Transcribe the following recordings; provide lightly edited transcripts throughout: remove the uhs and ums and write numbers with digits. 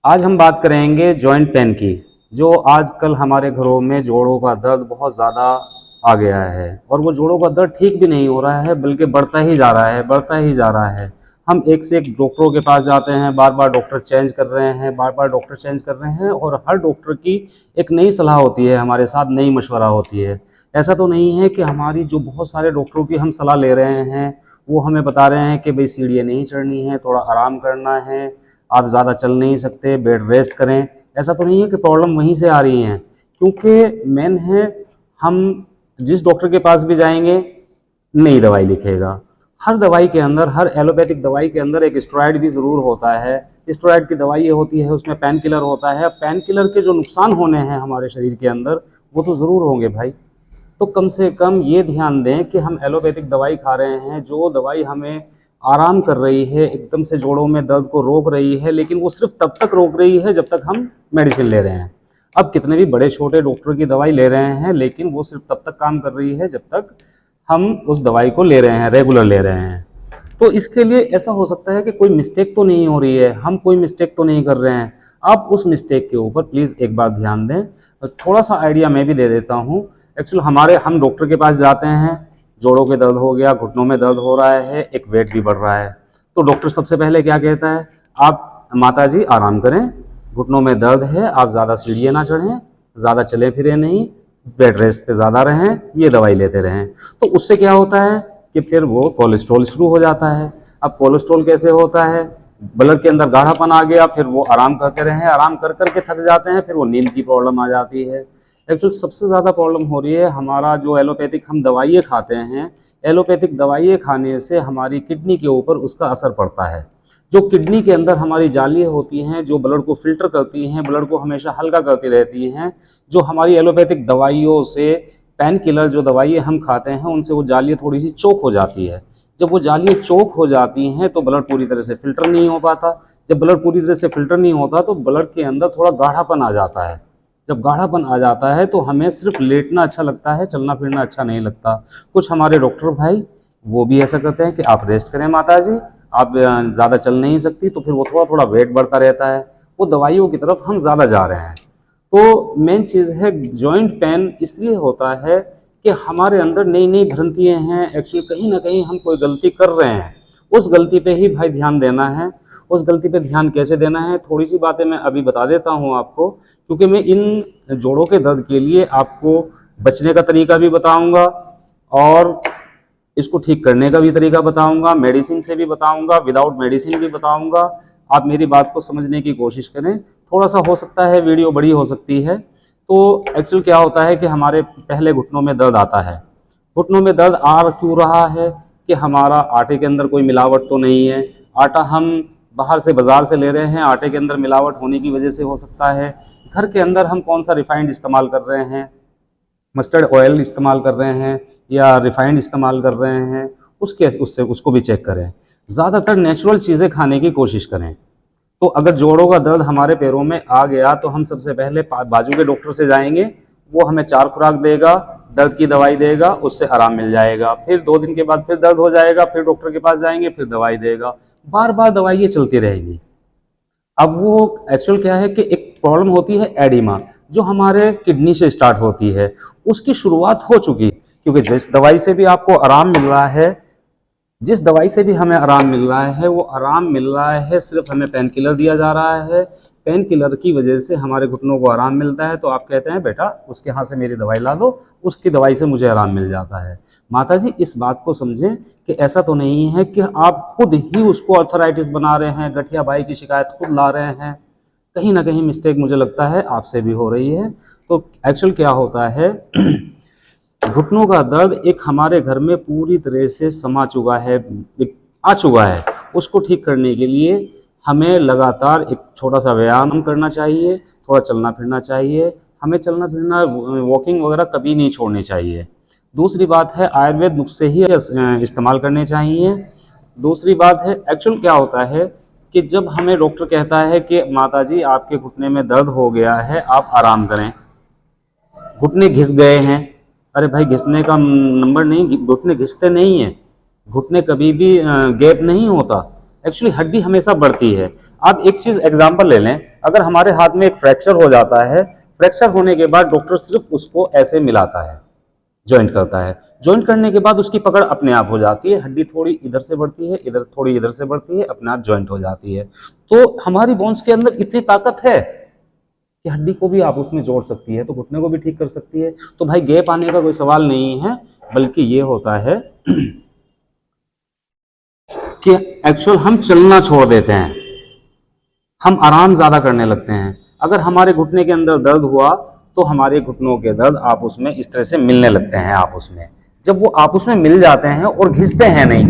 आज हम बात करेंगे जॉइंट पेन की। जो आजकल हमारे घरों में जोड़ों का दर्द बहुत ज़्यादा आ गया है और वो जोड़ों का दर्द ठीक भी नहीं हो रहा है, बल्कि बढ़ता ही जा रहा है, बढ़ता ही जा रहा है। हम एक से एक डॉक्टरों के पास जाते हैं, बार बार डॉक्टर चेंज कर रहे हैं, बार बार डॉक्टर चेंज कर रहे हैं और हर डॉक्टर की एक नई सलाह होती है, हमारे साथ नई मशवरा होती है। ऐसा तो नहीं है कि हमारी जो बहुत सारे डॉक्टरों की हम सलाह ले रहे हैं वो हमें बता रहे हैं कि भाई सीढ़ियाँ नहीं चढ़नी है, थोड़ा आराम करना है, आप ज़्यादा चल नहीं सकते, बेड रेस्ट करें। ऐसा तो नहीं है कि प्रॉब्लम वहीं से आ रही है, क्योंकि मेन है हम जिस डॉक्टर के पास भी जाएंगे नई दवाई लिखेगा। हर दवाई के अंदर, हर एलोपैथिक दवाई के अंदर एक स्टेरॉइड भी ज़रूर होता है। स्टेरॉइड की दवाई ये होती है, उसमें पेन किलर होता है। पेन किलर के जो नुकसान होने हैं हमारे शरीर के अंदर वो तो ज़रूर होंगे भाई। तो कम से कम ये ध्यान दें कि हम एलोपैथिक दवाई खा रहे हैं, जो दवाई हमें आराम कर रही है, एकदम से जोड़ों में दर्द को रोक रही है, लेकिन वो सिर्फ तब तक रोक रही है जब तक हम मेडिसिन ले रहे हैं। अब कितने भी बड़े छोटे डॉक्टर की दवाई ले रहे हैं, लेकिन वो सिर्फ तब तक काम कर रही है जब तक हम उस दवाई को ले रहे हैं, रेगुलर ले रहे हैं। तो इसके लिए ऐसा हो सकता है कि कोई मिस्टेक तो नहीं हो रही है, हम कोई मिस्टेक तो नहीं कर रहे हैं। आप उस मिस्टेक के ऊपर प्लीज़ एक बार ध्यान दें। थोड़ा सा आइडिया मैं भी दे देता हूँ। एक्चुअली हम डॉक्टर के पास जाते हैं, जोड़ों के दर्द हो गया, घुटनों में दर्द हो रहा है, एक वेट भी बढ़ रहा है, तो डॉक्टर सबसे पहले क्या कहता है, आप माता जी आराम करें, घुटनों में दर्द है, आप ज़्यादा सीढ़ियाँ ना चढ़ें, ज़्यादा चले फिरे नहीं, बेड रेस्ट पे ज़्यादा रहें, ये दवाई लेते रहें। तो उससे क्या होता है कि फिर वो कोलेस्ट्रॉल शुरू हो जाता है। अब कोलेस्ट्रॉल कैसे होता है, ब्लड के अंदर गाढ़ापन आ गया, फिर वो आराम करते रहें, आराम कर करके थक जाते हैं, फिर वो नींद की प्रॉब्लम आ जाती है। एक्चुअली सबसे ज़्यादा प्रॉब्लम हो रही है हमारा जो एलोपैथिक हम दवाइयाँ खाते हैं, एलोपैथिक दवाइयाँ खाने से हमारी किडनी के ऊपर उसका असर पड़ता है। जो किडनी के अंदर हमारी जालियाँ होती हैं, जो ब्लड को फिल्टर करती हैं, ब्लड को हमेशा हल्का करती रहती हैं, जो हमारी एलोपैथिक दवाइयों से, पेन किलर जो दवाइयाँ हम खाते हैं उनसे वो जालियाँ थोड़ी सी चोक हो जाती है। जब वो जालियाँ चोक हो जाती हैं तो ब्लड पूरी तरह से फिल्टर नहीं हो पाता। जब ब्लड पूरी तरह से फिल्टर नहीं होता तो ब्लड के अंदर थोड़ा गाढ़ापन आ जाता है। जब गाढ़ापन आ जाता है तो हमें सिर्फ लेटना अच्छा लगता है, चलना फिरना अच्छा नहीं लगता। कुछ हमारे डॉक्टर भाई वो भी ऐसा करते हैं कि आप रेस्ट करें माता जी, आप ज़्यादा चल नहीं सकती, तो फिर वो थोड़ा थोड़ा वेट बढ़ता रहता है, वो दवाइयों की तरफ हम ज़्यादा जा रहे हैं। तो मेन चीज़ है, जॉइंट पेन इसलिए होता है कि हमारे अंदर नई नई भ्रांतियाँ हैं। एक्चुअली कहीं ना कहीं हम कोई गलती कर रहे हैं, उस गलती पे ही भाई ध्यान देना है। उस गलती पे ध्यान कैसे देना है, थोड़ी सी बातें मैं अभी बता देता हूँ आपको, क्योंकि मैं इन जोड़ों के दर्द के लिए आपको बचने का तरीका भी बताऊंगा और इसको ठीक करने का भी तरीका बताऊंगा, मेडिसिन से भी बताऊंगा, विदाउट मेडिसिन भी बताऊंगा। आप मेरी बात को समझने की कोशिश करें। थोड़ा सा हो सकता है वीडियो बड़ी हो सकती है। तो एक्चुअल क्या होता है कि हमारे पहले घुटनों में दर्द आता है। घुटनों में दर्द आ क्यों रहा है कि हमारा आटे के अंदर कोई मिलावट तो नहीं है। आटा हम बाहर से बाज़ार से ले रहे हैं, आटे के अंदर मिलावट होने की वजह से हो सकता है। घर के अंदर हम कौन सा रिफाइंड इस्तेमाल कर रहे हैं, मस्टर्ड ऑयल इस्तेमाल कर रहे हैं या रिफाइंड इस्तेमाल कर रहे हैं, उससे उसको भी चेक करें। ज़्यादातर नेचुरल चीज़ें खाने की कोशिश करें। तो अगर जोड़ों का दर्द हमारे पैरों में आ गया तो हम सबसे पहले बाजू के डॉक्टर से जाएंगे, वो हमें 4 खुराक देगा, दर्द की दवाई देगा, उससे आराम मिल जाएगा। फिर 2 दिन के बाद फिर दर्द हो जाएगा, फिर डॉक्टर के पास जाएंगे, फिर दवाई देगा, बार बार दवाइयाँ चलती रहेंगी। अब वो एक्चुअल क्या है कि एक प्रॉब्लम होती है एडिमा, जो हमारे किडनी से स्टार्ट होती है, उसकी शुरुआत हो चुकी है। क्योंकि जिस दवाई से भी आपको आराम मिल रहा है, जिस दवाई से भी हमें आराम मिल रहा है, वो आराम मिल रहा है सिर्फ हमें पेन किलर दिया जा रहा है। पेन किलर की वजह से हमारे घुटनों को आराम मिलता है, तो आप कहते हैं बेटा उसके यहाँ से मेरी दवाई ला दो, उसकी दवाई से मुझे आराम मिल जाता है। माता जी इस बात को समझें कि ऐसा तो नहीं है कि आप खुद ही उसको अर्थराइटिस बना रहे हैं, गठिया बाई की शिकायत खुद ला रहे हैं। कहीं ना कहीं मिस्टेक मुझे लगता है आपसे भी हो रही है। तो एक्चुअल क्या होता है घुटनों का दर्द एक हमारे घर में पूरी तरह से समा चुका है, आ चुका है। उसको ठीक करने के लिए हमें लगातार एक छोटा सा व्यायाम करना चाहिए, थोड़ा चलना फिरना चाहिए। हमें चलना फिरना, वॉकिंग वगैरह कभी नहीं छोड़नी चाहिए। दूसरी बात है आयुर्वेद नुस्खे ही इस्तेमाल करने चाहिए। दूसरी बात है एक्चुअल क्या होता है कि जब हमें डॉक्टर कहता है कि माता जी आपके घुटने में दर्द हो गया है, आप आराम करें, घुटने घिस गए हैं, अरे भाई घिसने का नंबर नहीं, घुटने घिसते नहीं है, घुटने कभी भी गैप नहीं होता। एक्चुअली हड्डी हमेशा बढ़ती है। आप एक चीज एग्जांपल ले लें, अगर हमारे हाथ में एक फ्रैक्चर हो जाता है, फ्रैक्चर होने के बाद डॉक्टर सिर्फ उसको ऐसे मिलाता है, जॉइंट करता है, जॉइंट करने के बाद उसकी पकड़ अपने आप हो जाती है, हड्डी थोड़ी इधर से बढ़ती है, इधर थोड़ी इधर से बढ़ती है, अपने आप जॉइंट हो जाती है। तो हमारी बोन्स के अंदर इतनी ताकत है कि हड्डी को भी आप उसमें जोड़ सकती है, तो घुटने को भी ठीक कर सकती है। तो भाई गैप आने का कोई सवाल नहीं है, बल्कि ये होता है कि एक्चुअल हम चलना छोड़ देते हैं, हम आराम ज्यादा करने लगते हैं। अगर हमारे घुटने के अंदर दर्द हुआ तो हमारे घुटनों के दर्द आपस में इस तरह से मिलने लगते हैं आपस में। जब वो आपस में मिल जाते हैं और घिसते हैं नहीं,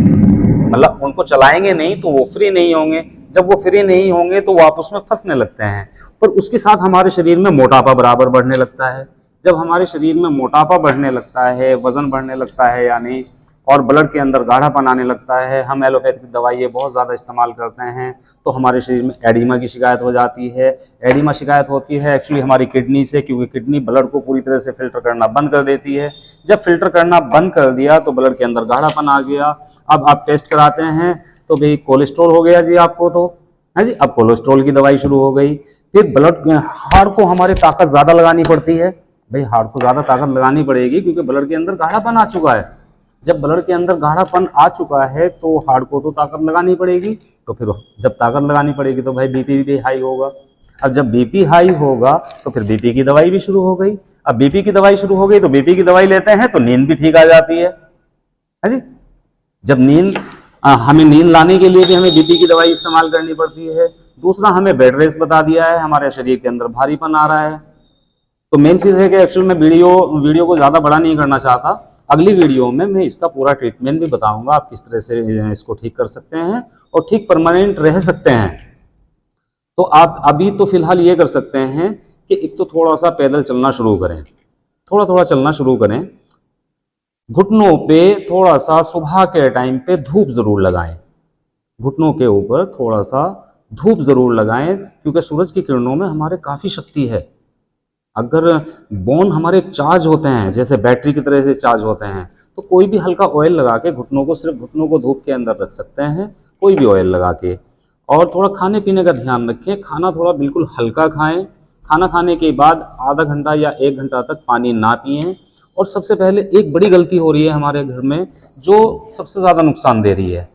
मतलब उनको चलाएंगे नहीं तो वो फ्री नहीं होंगे, जब वो फ्री नहीं होंगे तो वो आपस में फंसने लगते हैं। पर उसके साथ हमारे शरीर में मोटापा बराबर बढ़ने लगता है। जब हमारे शरीर में मोटापा बढ़ने लगता है, वजन बढ़ने लगता है यानी, और ब्लड के अंदर गाढ़ापन आने लगता है, हम एलोपैथिक दवाइयाँ बहुत ज़्यादा इस्तेमाल करते हैं, तो हमारे शरीर में एडिमा की शिकायत हो जाती है। एडिमा शिकायत होती है एक्चुअली हमारी किडनी से, क्योंकि किडनी ब्लड को पूरी तरह से फिल्टर करना बंद कर देती है। जब फिल्टर करना बंद कर दिया तो ब्लड के अंदर गाढ़ापन आ गया। अब आप टेस्ट कराते हैं तो भाई कोलेस्ट्रॉल हो गया जी आपको, तो है जी, अब कोलेस्ट्रॉल की दवाई शुरू हो गई। फिर ब्लड, हार्ट को हमारे ताकत ज़्यादा लगानी पड़ती है। भाई हार्ट को ज़्यादा ताकत लगानी पड़ेगी क्योंकि ब्लड के अंदर गाढ़ापन आ चुका है। जब ब्लड के अंदर गाढ़ापन आ चुका है तो हार्ट को तो ताकत लगानी पड़ेगी, तो फिर जब ताकत लगानी पड़ेगी तो भाई बीपी भी हाई होगा। अब जब बीपी हाई होगा तो फिर बीपी की दवाई भी शुरू हो गई। अब बीपी की दवाई शुरू हो गई तो बीपी की दवाई लेते हैं तो नींद भी ठीक आ जाती है जी। जब नींद, हमें नींद लाने के लिए भी हमें बीपी की दवाई इस्तेमाल करनी पड़ती है। दूसरा, हमें बेड रेस्ट बता दिया है, हमारे शरीर के अंदर भारीपन आ रहा है। तो मेन चीज है कि एक्चुअल में वीडियो को ज्यादा बड़ा नहीं करना चाहता। अगली वीडियो में मैं इसका पूरा ट्रीटमेंट भी बताऊंगा, आप किस तरह से इसको ठीक कर सकते हैं और ठीक परमानेंट रह सकते हैं। तो आप अभी तो फिलहाल ये कर सकते हैं कि एक तो थोड़ा सा पैदल चलना शुरू करें, थोड़ा थोड़ा चलना शुरू करें। घुटनों पे थोड़ा सा सुबह के टाइम पे धूप जरूर लगाएं, घुटनों के ऊपर थोड़ा सा धूप जरूर लगाएं, क्योंकि सूरज की किरणों में हमारे काफी शक्ति है। अगर बोन हमारे चार्ज होते हैं, जैसे बैटरी की तरह से चार्ज होते हैं, तो कोई भी हल्का ऑयल लगा के घुटनों को, सिर्फ घुटनों को धूप के अंदर रख सकते हैं, कोई भी ऑयल लगा के। और थोड़ा खाने पीने का ध्यान रखें, खाना थोड़ा बिल्कुल हल्का खाएं। खाना खाने के बाद आधा घंटा या 1 घंटा तक पानी ना पिएं। और सबसे पहले एक बड़ी गलती हो रही है हमारे घर में, जो सबसे ज़्यादा नुकसान दे रही है,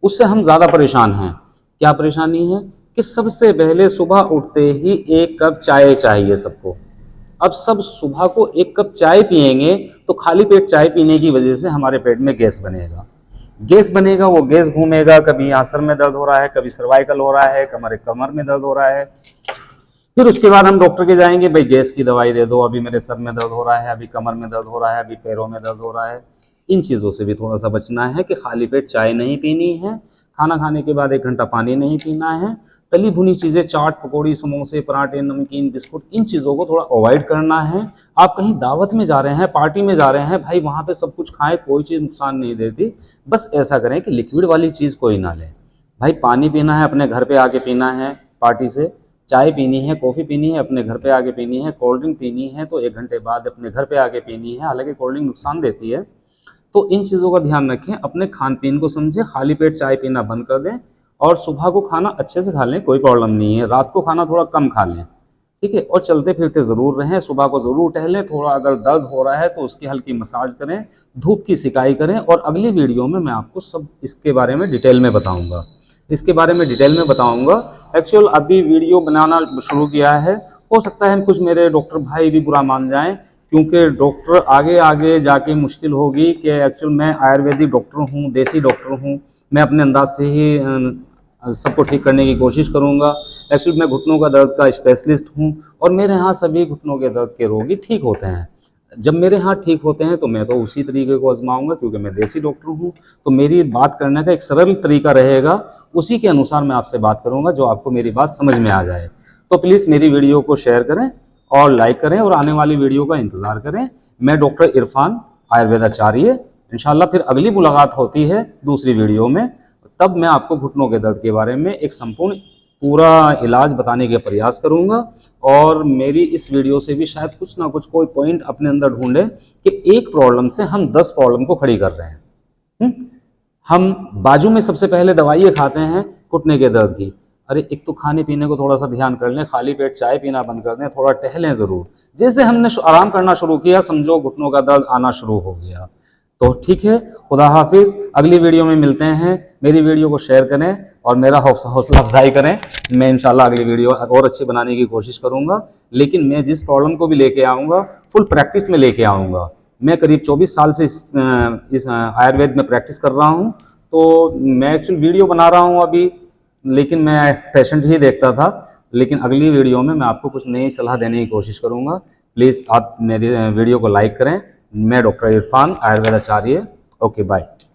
उससे हम ज़्यादा परेशान हैं। क्या परेशानी है कि सबसे पहले सुबह उठते ही 1 कप चाय चाहिए सबको। अब सब सुबह को 1 कप चाय पिएंगे तो खाली पेट चाय पीने की वजह से हमारे पेट में गैस बनेगा। गैस बनेगा, वो गैस घूमेगा, कभी यहाँ सर में दर्द हो रहा है, कभी सर्वाइकल हो रहा है, कमर में दर्द हो रहा है। फिर उसके बाद हम डॉक्टर के जाएंगे, भाई गैस की दवाई दे दो, अभी मेरे सर में दर्द हो रहा है, अभी कमर में दर्द हो रहा है, अभी पैरों में दर्द हो रहा है। इन चीज़ों से भी थोड़ा सा बचना है कि खाली पेट चाय नहीं पीनी है। खाना खाने के बाद 1 घंटा पानी नहीं पीना है। तली भुनी चीज़ें, चाट, पकौड़ी, समोसे, पराठे, नमकीन, बिस्कुट, इन चीज़ों को थोड़ा अवॉइड करना है। आप कहीं दावत में जा रहे हैं, पार्टी में जा रहे हैं, भाई वहाँ पे सब कुछ खाएं, कोई चीज़ नुकसान नहीं देती। बस ऐसा करें कि लिक्विड वाली चीज़ कोई ना लें। भाई पानी पीना है अपने घर पे आके पीना है, पार्टी से चाय पीनी है, कॉफ़ी पीनी है अपने घर पे आके पीनी है, कोल्ड ड्रिंक पीनी है तो 1 घंटे बाद अपने घर पे आके पीनी है। हालांकि कोल्ड ड्रिंक नुकसान देती है, तो इन चीज़ों का ध्यान रखें। अपने खान पीन को समझें, खाली पेट चाय पीना बंद कर दें और सुबह को खाना अच्छे से खा लें, कोई प्रॉब्लम नहीं है। रात को खाना थोड़ा कम खा लें, ठीक है। और चलते फिरते ज़रूर रहें, सुबह को ज़रूर टहलें। थोड़ा अगर दर्द हो रहा है तो उसकी हल्की मसाज करें, धूप की सिकाई करें। और अगली वीडियो में मैं आपको सब इसके बारे में डिटेल में बताऊँगा, एक्चुअल अभी वीडियो बनाना शुरू किया है, हो सकता है कुछ मेरे डॉक्टर भाई भी बुरा मान जाएं, क्योंकि डॉक्टर आगे जाके मुश्किल होगी कि एक्चुअल मैं आयुर्वेदिक डॉक्टर हूँ, देसी डॉक्टर हूँ, मैं अपने अंदाज से ही सबको ठीक करने की कोशिश करूँगा। एक्चुअली मैं घुटनों का दर्द का स्पेशलिस्ट हूँ और मेरे यहाँ सभी घुटनों के दर्द के रोगी ठीक होते हैं। जब मेरे यहाँ ठीक होते हैं तो मैं तो उसी तरीके को आजमाऊंगा, क्योंकि मैं देसी डॉक्टर हूँ। तो मेरी बात करने का एक सरल तरीका रहेगा, उसी के अनुसार मैं आपसे बात करूँगा जो आपको मेरी बात समझ में आ जाए। तो प्लीज़ मेरी वीडियो को शेयर करें और लाइक करें और आने वाली वीडियो का इंतज़ार करें। मैं डॉक्टर इरफान आयुर्वेदाचार्य, इंशाल्लाह फिर अगली मुलाकात होती है दूसरी वीडियो में। तब मैं आपको घुटनों के दर्द के बारे में एक संपूर्ण पूरा इलाज बताने के प्रयास करूंगा। और मेरी इस वीडियो से भी शायद कुछ ना कुछ कोई पॉइंट अपने अंदर ढूंढे कि एक प्रॉब्लम से हम 10 प्रॉब्लम को खड़ी कर रहे हैं। हम बाजू में सबसे पहले दवाइयाँ खाते हैं, घुटने के दर्द की। अरे एक तो खाने पीने को थोड़ा सा ध्यान कर लें, खाली पेट चाय पीना बंद कर दें, थोड़ा टहलें ज़रूर। जैसे हमने आराम करना शुरू किया, समझो घुटनों का दर्द आना शुरू हो गया। तो ठीक है, खुदा हाफिज़, अगली वीडियो में मिलते हैं। मेरी वीडियो को शेयर करें और मेरा हौसला अफजाई करें। मैं इंशाल्लाह अगली वीडियो और अच्छी बनाने की कोशिश करूंगा, लेकिन मैं जिस प्रॉब्लम को भी लेके आऊँगा फुल प्रैक्टिस में लेके आऊँगा। मैं करीब 24 साल से इस आयुर्वेद में प्रैक्टिस कर रहा हूँ। तो मैं एक्चुअली वीडियो बना रहा हूँ अभी, लेकिन मैं पेशेंट ही देखता था। लेकिन अगली वीडियो में मैं आपको कुछ नई सलाह देने की कोशिश करूँगा। प्लीज़ आप मेरी वीडियो को लाइक करें। मैं डॉक्टर इरफान, आयुर्वेद आचार्य। Okay, bye.